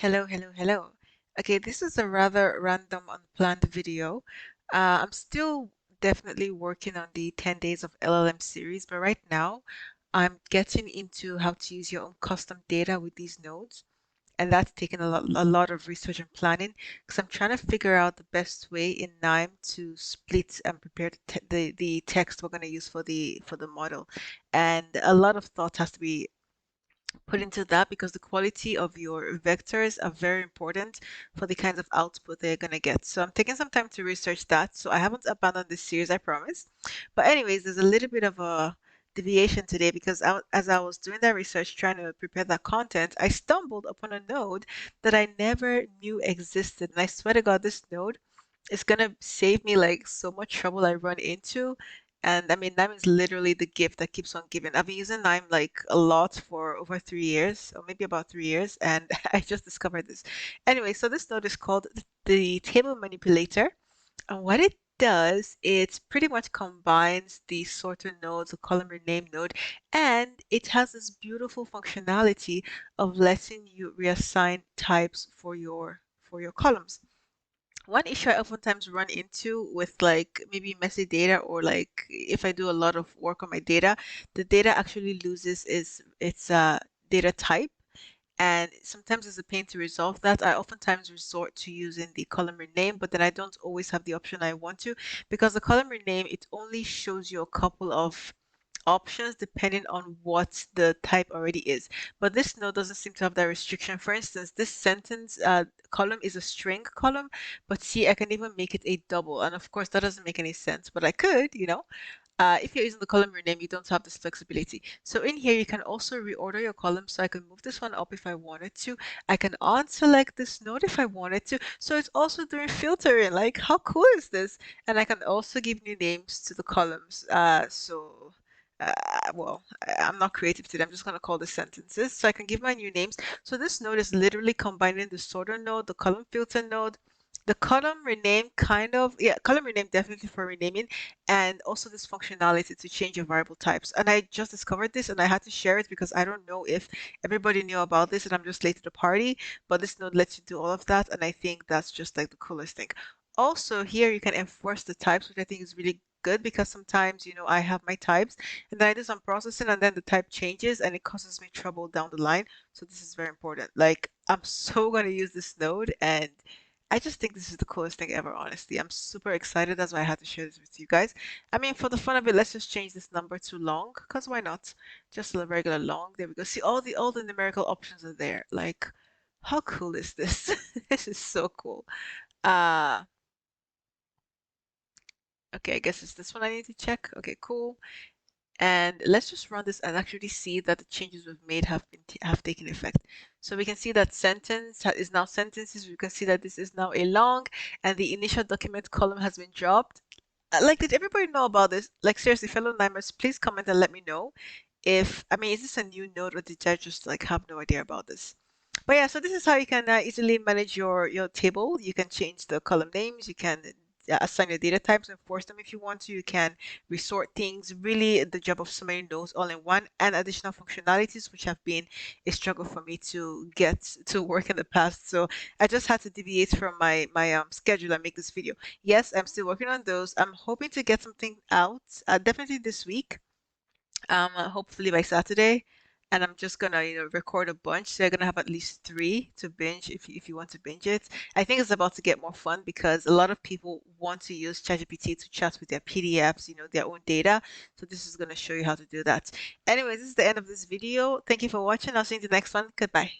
Hello, hello, hello. Okay, this is a rather random, unplanned video. I'm still definitely working on the 10 Days of LLM series, but right now I'm getting into how to use your own custom data with these nodes. And that's taken a lot of research and planning because I'm trying to figure out the best way in KNIME to split and prepare the text we're going to use for the model. And a lot of thought has to be put into that because the quality of your vectors are very important for the kinds of output they're going to get. So I'm taking some time to research that. So I haven't abandoned this series, I promise. But anyways, there's a little bit of a deviation today because as I was doing that research, trying to prepare that content, I stumbled upon a node that I never knew existed. And I swear to God, this node is gonna save me like so much trouble I run into. And I mean, KNIME is literally the gift that keeps on giving. I've been using KNIME like a lot for over 3 years, or maybe about 3 years, and I just discovered this. Anyway, so this node is called the table manipulator. And what it does, it pretty much combines the sorter node, the column rename node, and it has this beautiful functionality of letting you reassign types for your columns. One issue I oftentimes run into with like maybe messy data or like if I do a lot of work on my data, the data actually loses its data type. And sometimes it's a pain to resolve that. I oftentimes resort to using the column rename, but then I don't always have the option I want to because the column rename, it only shows you a couple of options depending on what the type already is. But this node doesn't seem to have that restriction. For instance, this sentence column is a string column, but see, I can even make it a double. And of course, that doesn't make any sense, but I could. If you're using the column rename, you don't have this flexibility. So in here, you can also reorder your columns. So I can move this one up if I wanted to. I can unselect this node if I wanted to. So it's also doing filtering. Like, how cool is this? And I can also give new names to the columns. Well, I'm not creative today. I'm just going to call this sentences. So I can give my new names. So this node is literally combining the sorter node, the column filter node, the column rename kind of, yeah, column rename definitely for renaming, and also this functionality to change your variable types. And I just discovered this and I had to share it because I don't know if everybody knew about this and I'm just late to the party, but this node lets you do all of that. And I think that's just like the coolest thing. Also, here you can enforce the types, which I think is really good because sometimes, I have my types and then I do some processing and then the type changes and it causes me trouble down the line. So this is very important. Like, I'm so going to use this node and I just think this is the coolest thing ever, honestly. I'm super excited. That's why I had to share this with you guys. I mean, for the fun of it, let's just change this number to long, because why not? Just a regular long. There we go. See, all the numerical options are there. Like, how cool is this? This is so cool. Uh, okay, I guess it's this one I need to check. Okay, cool. And let's just run this and actually see that the changes we've made have taken effect. So we can see that sentence is now sentences. We can see that this is now a long, and the initial document column has been dropped. Like, did everybody know about this? Like, seriously, fellow Nimers, please comment and let me know if, I mean, is this a new node or did I just like have no idea about this? But yeah, so this is how you can easily manage your table. You can change the column names. You can assign your data types and force them if you want to. You can resort things. Really, the job of so many nodes all in one, and additional functionalities, which have been a struggle for me to get to work in the past. So I just had to deviate from my schedule and make this video. Yes, I'm still working on those. I'm hoping to get something out definitely this week, hopefully by Saturday. And I'm just gonna, record a bunch. So you're gonna have at least three to binge if you want to binge it. I think it's about to get more fun because a lot of people want to use ChatGPT to chat with their PDFs, their own data. So this is gonna show you how to do that. Anyways, this is the end of this video. Thank you for watching. I'll see you in the next one. Goodbye.